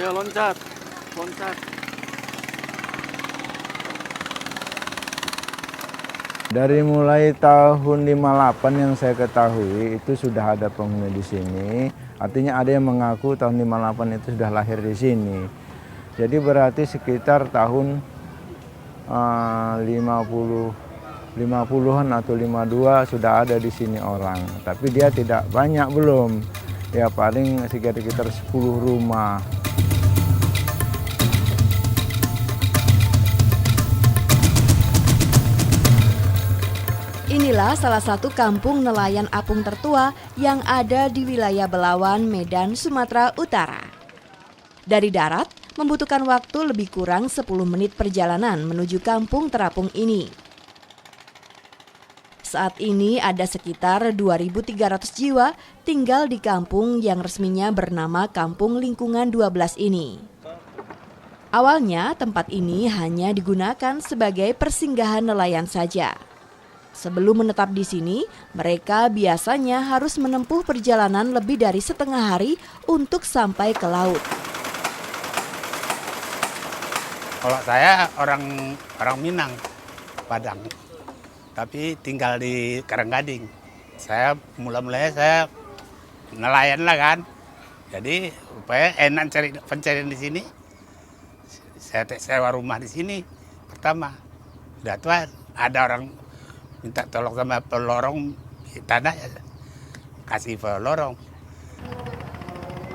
Ayo loncat, loncat. Dari mulai tahun 58 yang saya ketahui itu sudah ada penghuni di sini. Artinya ada yang mengaku tahun 58 itu sudah lahir di sini. Jadi berarti sekitar tahun 50-an atau 52 sudah ada di sini orang. Tapi dia tidak banyak belum. Ya paling sekitar 10 rumah. Inilah salah satu kampung nelayan apung tertua yang ada di wilayah Belawan, Medan, Sumatera Utara. Dari darat, membutuhkan waktu lebih kurang 10 menit perjalanan menuju kampung terapung ini. Saat ini ada sekitar 2.300 jiwa tinggal di kampung yang resminya bernama Kampung Lingkungan 12 ini. Awalnya tempat ini hanya digunakan sebagai persinggahan nelayan saja. Sebelum menetap di sini, mereka biasanya harus menempuh perjalanan lebih dari setengah hari untuk sampai ke laut. Kalau saya orang Minang, Padang, tapi tinggal di Karanggading. Saya mulai saya nelayan lah kan, jadi supaya enak cari pencarian di sini. Saya sewa rumah di sini pertama. Udah tua ada orang minta tolong sama pelorong tanah, ya kasih pelorong.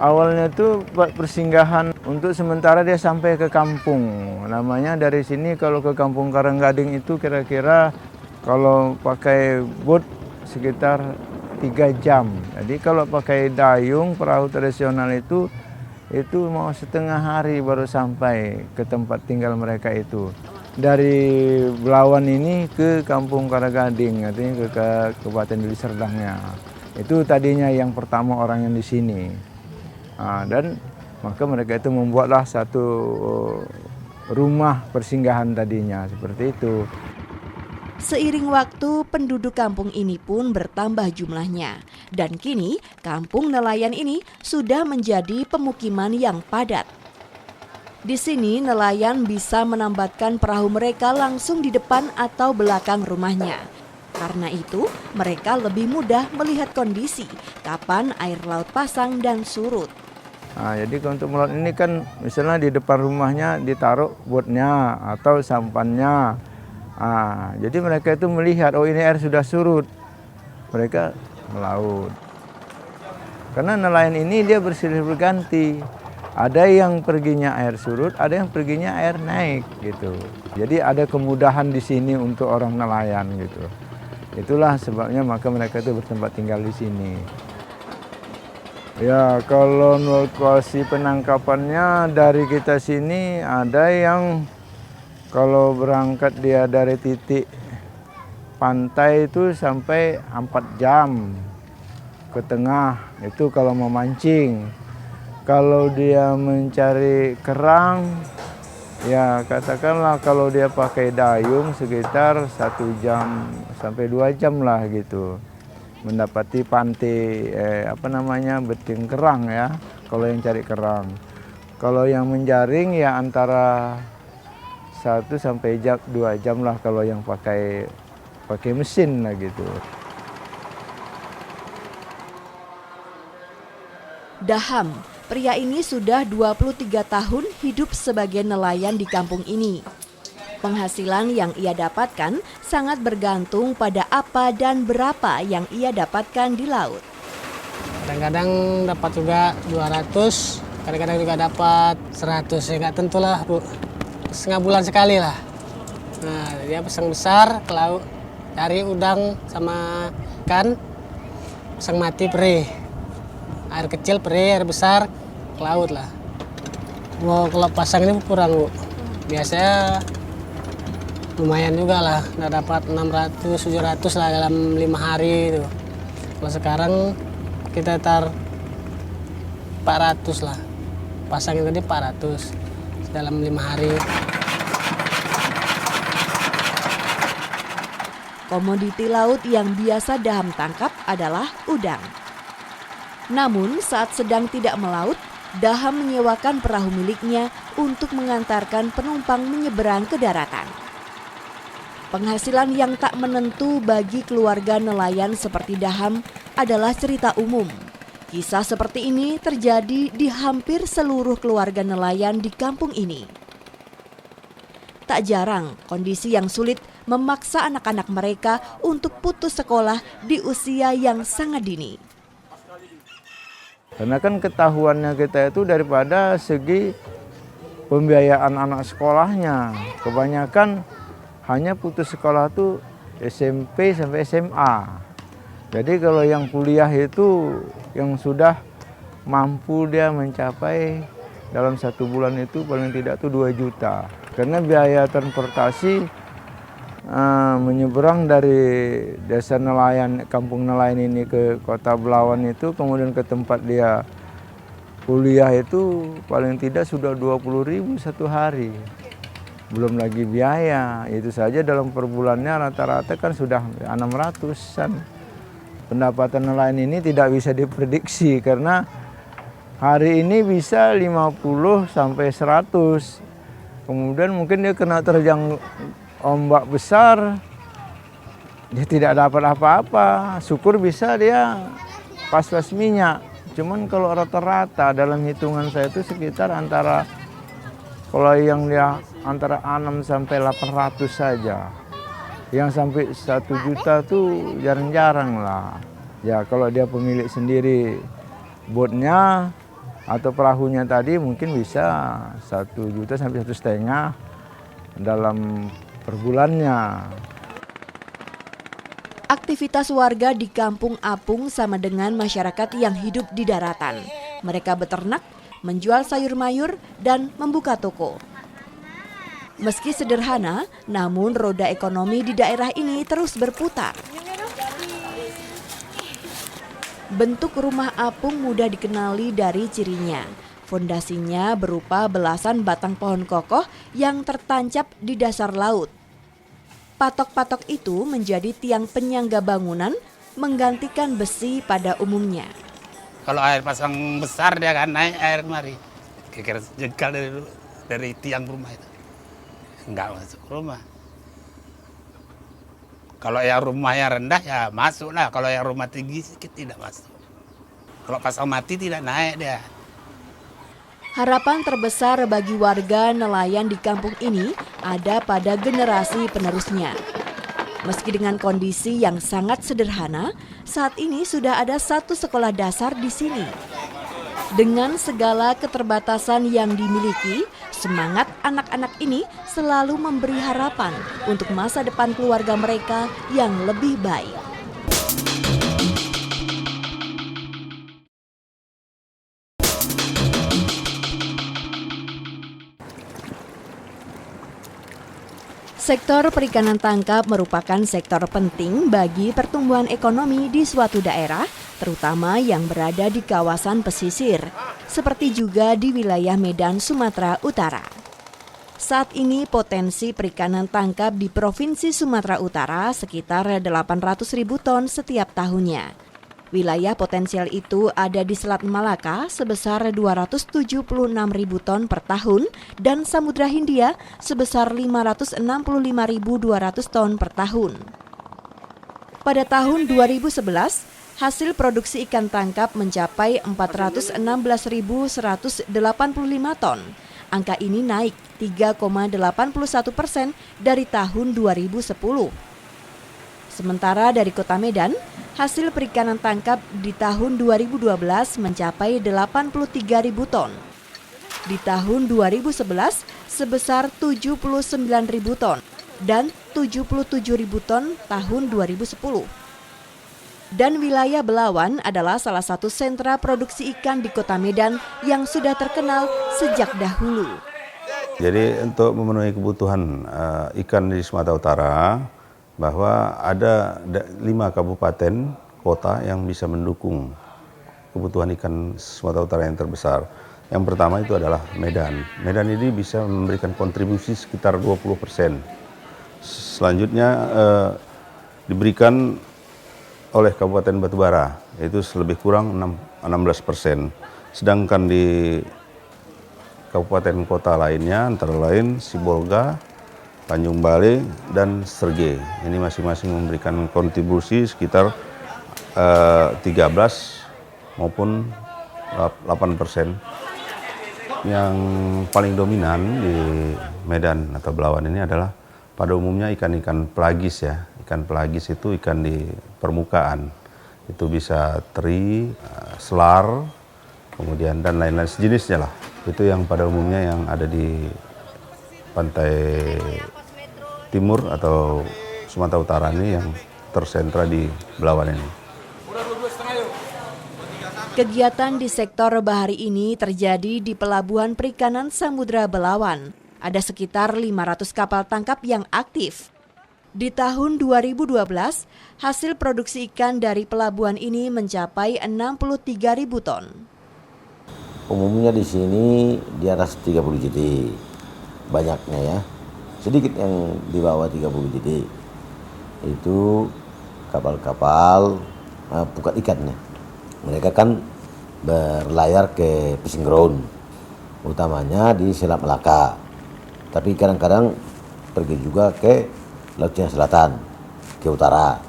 Awalnya tuh persinggahan untuk sementara dia sampai ke kampung. Namanya dari sini kalau ke kampung Karanggading itu kira-kira kalau pakai boat sekitar 3 jam. Jadi kalau pakai dayung perahu tradisional itu mau setengah hari baru sampai ke tempat tinggal mereka itu. Dari Belawan ini ke kampung Karanggading, artinya ke Kabupaten Deli Serdangnya. Itu tadinya yang pertama orang yang di sini. Dan maka mereka itu membuatlah satu rumah persinggahan tadinya, seperti itu. Seiring waktu, penduduk kampung ini pun bertambah jumlahnya. Dan kini, kampung nelayan ini sudah menjadi pemukiman yang padat. Di sini, nelayan bisa menambatkan perahu mereka langsung di depan atau belakang rumahnya. Karena itu, mereka lebih mudah melihat kondisi, kapan air laut pasang dan surut. Jadi untuk melaut ini kan misalnya di depan rumahnya ditaruh boatnya atau sampannya. Jadi mereka itu melihat, oh ini air sudah surut, mereka melaut. Karena nelayan ini dia bersilih berganti. Ada yang perginya air surut, ada yang perginya air naik gitu. Jadi ada kemudahan di sini untuk orang nelayan gitu. Itulah sebabnya maka mereka itu bertempat tinggal di sini. Ya kalau lokasi penangkapannya dari kita sini ada yang kalau berangkat dia dari titik pantai itu sampai 4 jam ke tengah, itu kalau mau mancing. Kalau dia mencari kerang, ya katakanlah kalau dia pakai dayung sekitar 1 jam sampai 2 jam lah gitu. Mendapati pantai, beting kerang ya, kalau yang cari kerang. Kalau yang menjaring ya antara 1 sampai 2 jam lah kalau yang pakai mesin lah gitu. Daham, pria ini sudah 23 tahun hidup sebagai nelayan di kampung ini. Penghasilan yang ia dapatkan sangat bergantung pada apa dan berapa yang ia dapatkan di laut. Kadang-kadang dapat juga 200, kadang-kadang juga dapat 100, ya nggak tentu lah Bu. Setengah bulan sekali lah. Nah, dia pasang besar ke laut, cari udang sama ikan, pasang mati perih. Air kecil perih, air besar ke laut lah. Kalau pasang ini kurang Bu. Biasanya lumayan juga lah, udah dapat 600-700 lah dalam 5 hari itu. Kalau sekarang kita tar 400 lah, pasangin tadi 400 dalam 5 hari. Komoditi laut yang biasa Daham tangkap adalah udang. Namun saat sedang tidak melaut, Daham menyewakan perahu miliknya untuk mengantarkan penumpang menyeberang ke daratan. Penghasilan yang tak menentu bagi keluarga nelayan seperti Daham adalah cerita umum. Kisah seperti ini terjadi di hampir seluruh keluarga nelayan di kampung ini. Tak jarang kondisi yang sulit memaksa anak-anak mereka untuk putus sekolah di usia yang sangat dini. Karena kan ketahuannya kita itu daripada segi pembiayaan anak sekolahnya. Kebanyakan hanya putus sekolah tuh SMP sampai SMA. Jadi kalau yang kuliah itu yang sudah mampu dia mencapai dalam 1 bulan itu paling tidak tuh 2 juta. Karena biaya transportasi menyeberang dari desa nelayan, kampung nelayan ini ke kota Belawan itu, kemudian ke tempat dia kuliah itu paling tidak sudah 20.000 satu hari. Belum lagi biaya, itu saja dalam per bulannya rata-rata kan sudah 600-an. Pendapatan nelayan ini tidak bisa diprediksi karena hari ini bisa 50 sampai 100. Kemudian mungkin dia kena terjang ombak besar, dia tidak dapat apa-apa. Syukur bisa dia pas-pas minyak. Cuman kalau rata-rata dalam hitungan saya itu sekitar antara, kalau yang dia antara 6 sampai 800 saja. Yang sampai 1 juta tuh jarang-jarang lah. Ya kalau dia pemilik sendiri botnya atau perahunya tadi mungkin bisa 1 juta sampai 1,5 dalam per bulannya. Aktivitas warga di Kampung Apung sama dengan masyarakat yang hidup di daratan. Mereka beternak, menjual sayur mayur, dan membuka toko. Meski sederhana, namun roda ekonomi di daerah ini terus berputar. Bentuk rumah apung mudah dikenali dari cirinya. Fondasinya berupa belasan batang pohon kokoh yang tertancap di dasar laut. Patok-patok itu menjadi tiang penyangga bangunan, menggantikan besi pada umumnya. Kalau air pasang besar dia kan naik air mari. Kira-kira jengkal dari tiang rumah itu. Enggak masuk rumah. Kalau yang rumahnya rendah ya masuk lah. Kalau yang rumah tinggi sedikit tidak masuk. Kalau pasang mati tidak naik dia. Harapan terbesar bagi warga nelayan di kampung ini ada pada generasi penerusnya. Meski dengan kondisi yang sangat sederhana, saat ini sudah ada 1 sekolah dasar di sini. Dengan segala keterbatasan yang dimiliki, semangat anak-anak ini selalu memberi harapan untuk masa depan keluarga mereka yang lebih baik. Sektor perikanan tangkap merupakan sektor penting bagi pertumbuhan ekonomi di suatu daerah, terutama yang berada di kawasan pesisir, seperti juga di wilayah Medan, Sumatera Utara. Saat ini potensi perikanan tangkap di Provinsi Sumatera Utara sekitar 800.000 ton setiap tahunnya. Wilayah potensial itu ada di Selat Malaka sebesar 276.000 ton per tahun dan Samudra Hindia sebesar 565.200 ton per tahun. Pada tahun 2011, hasil produksi ikan tangkap mencapai 416.185 ton. Angka ini naik 3,81% dari tahun 2010. Sementara dari Kota Medan, hasil perikanan tangkap di tahun 2012 mencapai 83.000 ton. Di tahun 2011 sebesar 79.000 ton dan 77.000 ton tahun 2010. Dan wilayah Belawan adalah salah satu sentra produksi ikan di Kota Medan yang sudah terkenal sejak dahulu. Jadi untuk memenuhi kebutuhan ikan di Sumatera Utara, bahwa ada 5 kabupaten kota yang bisa mendukung kebutuhan ikan Sumatera Utara yang terbesar. Yang pertama itu adalah Medan. Medan ini bisa memberikan kontribusi sekitar 20%. Selanjutnya diberikan oleh Kabupaten Batubara, itu lebih kurang 16%. Sedangkan di kabupaten kota lainnya antara lain Sibolga, Tanjung Balai, dan Srege. Ini masing-masing memberikan kontribusi sekitar 13 maupun 8%. Yang paling dominan di Medan atau Belawan ini adalah pada umumnya ikan-ikan pelagis ya. Ikan pelagis itu ikan di permukaan. Itu bisa teri, selar, kemudian dan lain-lain sejenisnya lah. Itu yang pada umumnya yang ada di pantai timur atau Sumatera Utara ini yang tersentra di Belawan ini. Kegiatan di sektor bahari ini terjadi di Pelabuhan Perikanan Samudra Belawan. Ada sekitar 500 kapal tangkap yang aktif. Di tahun 2012, hasil produksi ikan dari pelabuhan ini mencapai 63.000 ton. Umumnya di sini di atas 30 JT, banyaknya ya. Sedikit yang di bawah 30 JT. Itu kapal-kapal pukat ikannya. Mereka kan berlayar ke fishing ground, utamanya di Selat Melaka. Tapi kadang-kadang pergi juga ke Laut Cina Selatan, ke utara.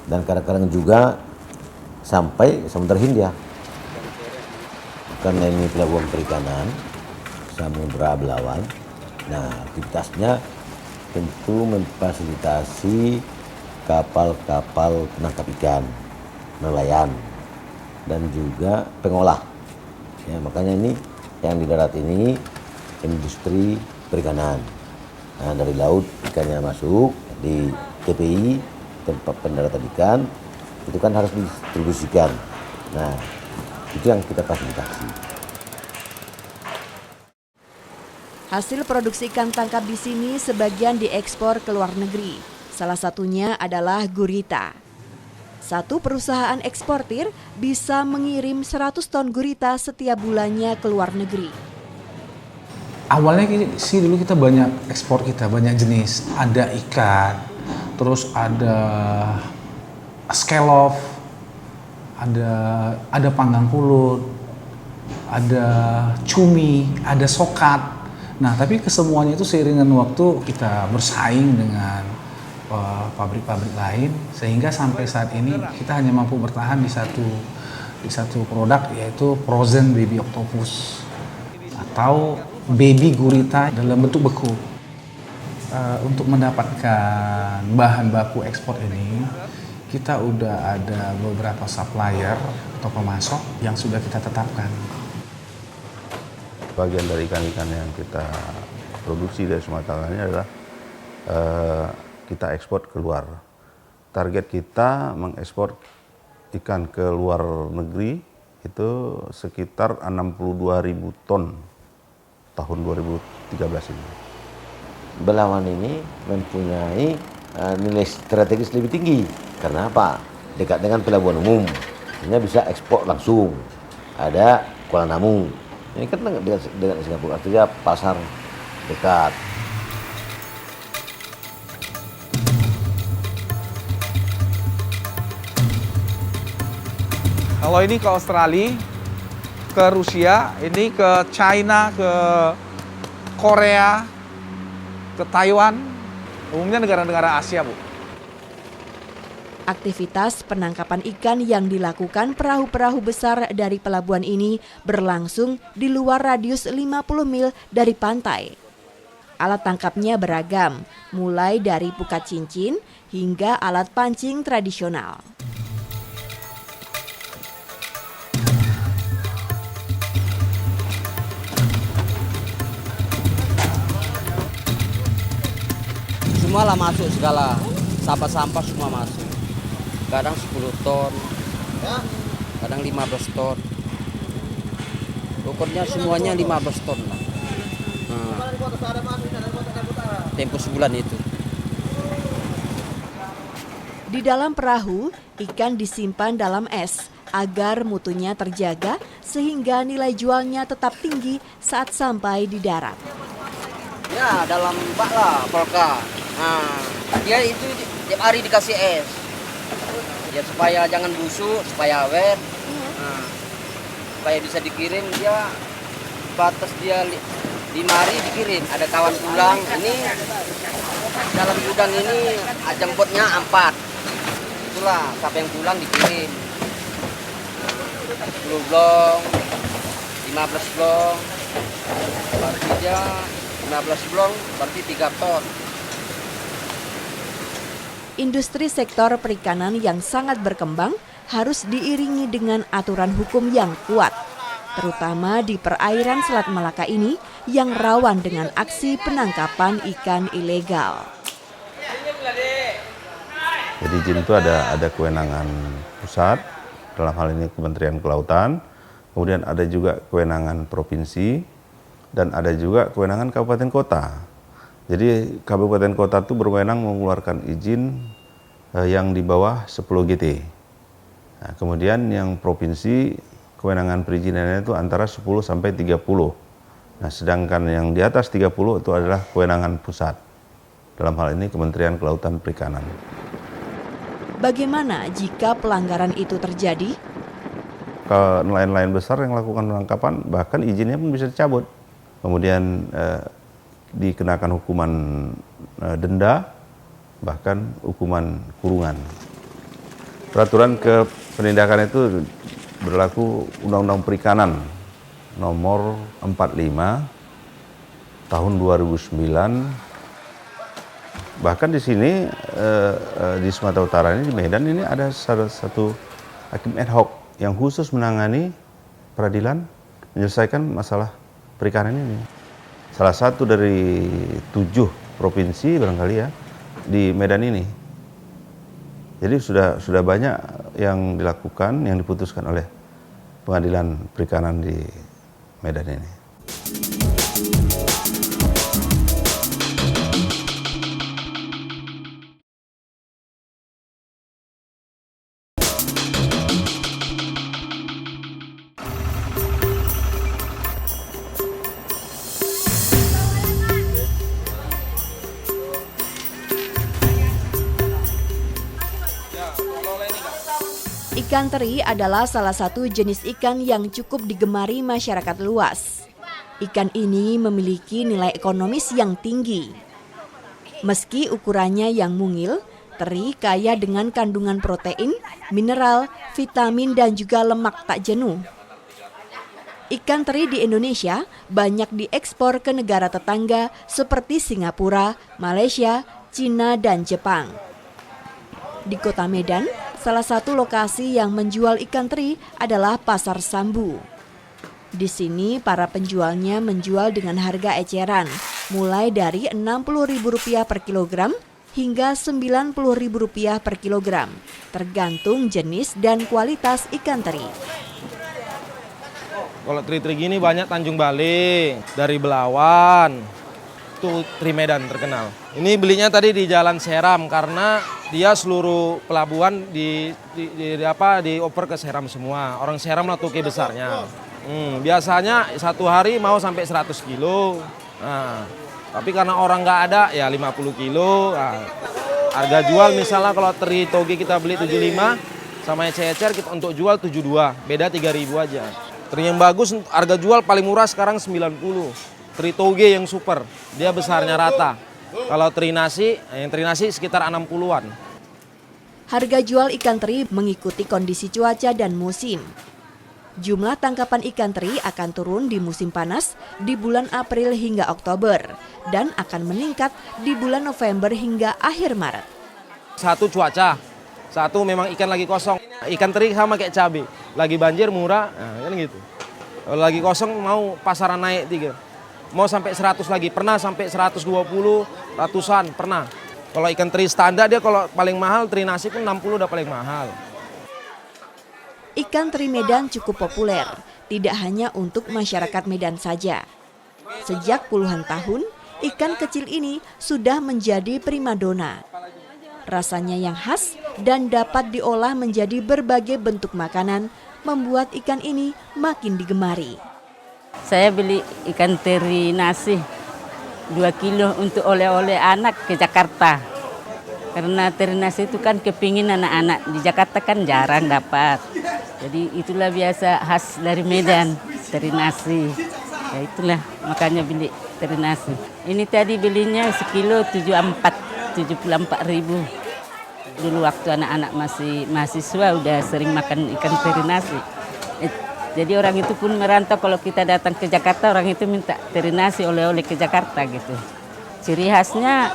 Dan kadang-kadang juga sampai Samudra Hindia. Karena ini pelabuhan perikanan Samudra Belawan. Nah, aktivitasnya tentu memfasilitasi kapal-kapal penangkap ikan, nelayan, dan juga pengolah. Ya, makanya ini yang di darat ini industri perikanan. Nah, dari laut ikannya masuk di TPI, tempat pendaratan ikan, itu kan harus didistribusikan. Nah, itu yang kita fasilitasi. Hasil produksi ikan tangkap di sini sebagian diekspor ke luar negeri. Salah satunya adalah gurita. Satu perusahaan eksportir bisa mengirim 100 ton gurita setiap bulannya ke luar negeri. Awalnya sih dulu kita banyak ekspor, kita banyak jenis. Ada ikan, terus ada scallop, ada panggang pulut, ada cumi, ada sokat. Nah, tapi kesemuanya itu seiringan waktu kita bersaing dengan pabrik-pabrik lain, sehingga sampai saat ini kita hanya mampu bertahan di satu produk, yaitu frozen baby octopus atau baby gurita dalam bentuk beku. Untuk mendapatkan bahan baku ekspor ini, kita udah ada beberapa supplier atau pemasok yang sudah kita tetapkan. Bagian dari ikan-ikan yang kita produksi dari Sumatera ini adalah kita ekspor keluar. Target kita mengekspor ikan ke luar negeri itu sekitar 62.000 ton tahun 2013 ini. Belawan ini mempunyai nilai strategis lebih tinggi. Karena apa? Dekat dengan pelabuhan umum. Ini bisa ekspor langsung. Ada Kuala Namu. Ini kan dengan Singapura, artinya pasar dekat. Kalau ini ke Australia, ke Rusia, ini ke China, ke Korea, ke Taiwan, umumnya negara-negara Asia, Bu. Aktivitas penangkapan ikan yang dilakukan perahu-perahu besar dari pelabuhan ini berlangsung di luar radius 50 mil dari pantai. Alat tangkapnya beragam, mulai dari pukat cincin hingga alat pancing tradisional. Semua lah masuk segala, sampah-sampah semua masuk. Kadang 10 ton, kadang 15 ton. Pokoknya semuanya 15 ton lah. Tempo sebulan itu. Di dalam perahu, ikan disimpan dalam es agar mutunya terjaga sehingga nilai jualnya tetap tinggi saat sampai di darat. Ya, dalam bak lah, polka. Nah, dia itu tiap hari dikasih es. Ya supaya jangan busuk, supaya awet. Nah, supaya bisa dikirim dia batas dia 5 hari dikirim. Ada kawan pulang, ini dalam gudang ini jemputnya 4. Itulah siapa yang pulang dikirim. 10 blong, 15 blong, berarti dia 15 blong, berarti 3 ton. Industri sektor perikanan yang sangat berkembang harus diiringi dengan aturan hukum yang kuat, terutama di perairan Selat Malaka ini yang rawan dengan aksi penangkapan ikan ilegal. Jadi izin itu ada kewenangan pusat, dalam hal ini Kementerian Kelautan, kemudian ada juga kewenangan provinsi, dan ada juga kewenangan kabupaten kota. Jadi kabupaten kota itu berwenang mengeluarkan izin yang di bawah 10 GT. Nah, kemudian yang provinsi kewenangan perizinannya itu antara 10 sampai 30. Nah, sedangkan yang di atas 30 itu adalah kewenangan pusat. Dalam hal ini Kementerian Kelautan Perikanan. Bagaimana jika pelanggaran itu terjadi? Kalau nelayan-nelayan besar yang melakukan penangkapan, bahkan izinnya pun bisa dicabut. Kemudian dikenakan hukuman denda, bahkan hukuman kurungan. Peraturan penindakan itu berlaku Undang-Undang Perikanan nomor 45 tahun 2009. Bahkan di sini di Sumatera Utara ini, di Medan ini ada satu hakim ad hoc yang khusus menangani peradilan menyelesaikan masalah perikanan ini. Salah satu dari 7 provinsi barangkali ya di Medan ini. Jadi sudah banyak yang dilakukan, yang diputuskan oleh pengadilan perikanan di Medan ini. Ikan teri adalah salah satu jenis ikan yang cukup digemari masyarakat luas. Ikan ini memiliki nilai ekonomis yang tinggi. Meski ukurannya yang mungil, teri kaya dengan kandungan protein, mineral, vitamin, dan juga lemak tak jenuh. Ikan teri di Indonesia banyak diekspor ke negara tetangga seperti Singapura, Malaysia, Cina, dan Jepang. Di Kota Medan, salah satu lokasi yang menjual ikan teri adalah Pasar Sambu. Di sini para penjualnya menjual dengan harga eceran, mulai dari Rp60.000 per kilogram hingga Rp90.000 per kilogram, tergantung jenis dan kualitas ikan teri. Kalau teri-teri gini banyak Tanjung Balai, dari Belawan, itu teri Medan terkenal. Ini belinya tadi di Jalan Seram karena dia seluruh pelabuhan dioper ke Seram semua. Orang Seram lah tuke besarnya. Biasanya satu hari mau sampai 100 kilo. Nah, tapi karena orang nggak ada ya 50 kilo. Nah, harga jual misalnya kalau teri toge kita beli 75, sama ecer kita untuk jual 72, beda 3.000 aja. Teri yang bagus harga jual paling murah sekarang 90. Teri toge yang super, dia besarnya rata. Kalau teri nasi, yang teri nasi sekitar 60-an. Harga jual ikan teri mengikuti kondisi cuaca dan musim. Jumlah tangkapan ikan teri akan turun di musim panas di bulan April hingga Oktober dan akan meningkat di bulan November hingga akhir Maret. Satu cuaca, satu memang ikan lagi kosong. Ikan teri sama kayak cabai, lagi banjir murah, nah, kan gitu. Kalau lagi kosong mau pasaran naik 3. Mau sampai 100 lagi, pernah sampai 120, ratusan, pernah. Kalau ikan teri standar dia kalau paling mahal, teri nasi pun 60 udah paling mahal. Ikan teri Medan cukup populer, tidak hanya untuk masyarakat Medan saja. Sejak puluhan tahun, ikan kecil ini sudah menjadi primadona. Rasanya yang khas dan dapat diolah menjadi berbagai bentuk makanan, membuat ikan ini makin digemari. Saya beli ikan teri nasi 2 kilo untuk oleh-oleh anak ke Jakarta. Karena teri nasi itu kan kepingin anak-anak. Di Jakarta kan jarang dapat. Jadi itulah biasa khas dari Medan, teri nasi. Ya itulah makanya beli teri nasi. Ini tadi belinya sekilo 74.000. Dulu waktu anak-anak masih mahasiswa udah sering makan ikan teri nasi. Jadi orang itu pun merantau, kalau kita datang ke Jakarta orang itu minta teri nasi oleh-oleh ke Jakarta gitu. Ciri khasnya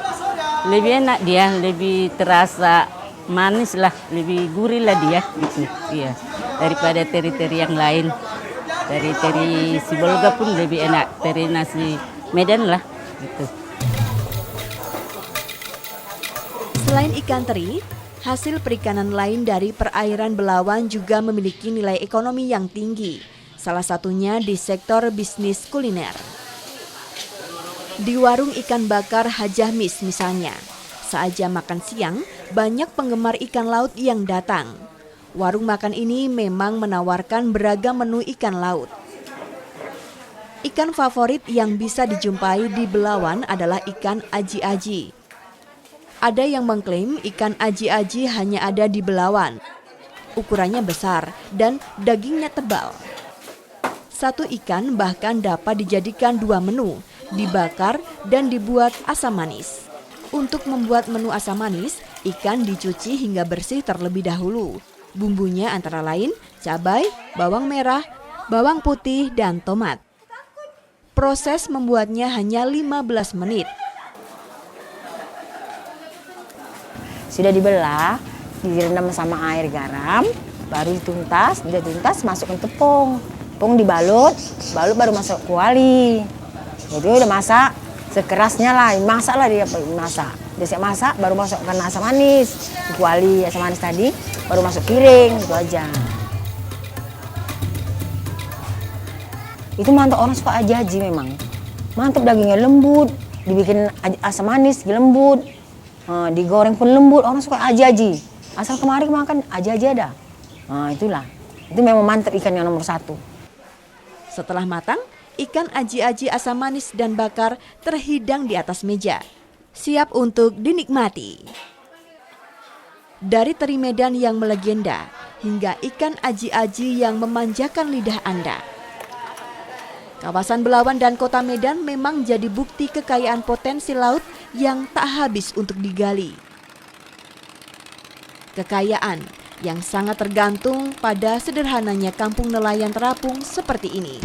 lebih enak dia, lebih terasa manis lah, lebih gurih lah dia gitu. Iya. Daripada teri-teri yang lain. Dari teri Sibolga pun lebih enak, teri nasi Medan lah gitu. Selain ikan teri, hasil perikanan lain dari perairan Belawan juga memiliki nilai ekonomi yang tinggi. Salah satunya di sektor bisnis kuliner. Di warung ikan bakar Hajah Mis misalnya, saat jam makan siang banyak penggemar ikan laut yang datang. Warung makan ini memang menawarkan beragam menu ikan laut. Ikan favorit yang bisa dijumpai di Belawan adalah ikan aji-aji. Ada yang mengklaim ikan aji-aji hanya ada di Belawan. Ukurannya besar dan dagingnya tebal. Satu ikan bahkan dapat dijadikan 2 menu, dibakar dan dibuat asam manis. Untuk membuat menu asam manis, ikan dicuci hingga bersih terlebih dahulu. Bumbunya antara lain cabai, bawang merah, bawang putih, dan tomat. Proses membuatnya hanya 15 menit. Sudah dibelah, direndam sama air garam, baru dituntas, udah tuntas masukkan tepung. Tepung dibalut, baru masuk kuali. Jadi udah masak, sekerasnya lah, masak lah dia masak. Dia siap masak, baru masukkan asam manis, kuali asam manis tadi, baru masuk piring, itu aja. Itu mantap, orang suka aji-aji memang. Mantap, dagingnya lembut, dibikin asam manis, lembut. Digoreng pun lembut, orang suka aji-aji. Asal kemarin makan aji-aji ada. Itulah, itu memang mantap ikan yang nomor 1. Setelah matang, ikan aji-aji asam manis dan bakar terhidang di atas meja, siap untuk dinikmati. Dari teri Medan yang melegenda hingga ikan aji-aji yang memanjakan lidah Anda. Kawasan Belawan dan Kota Medan memang jadi bukti kekayaan potensi laut yang tak habis untuk digali. Kekayaan yang sangat tergantung pada sederhananya kampung nelayan terapung seperti ini.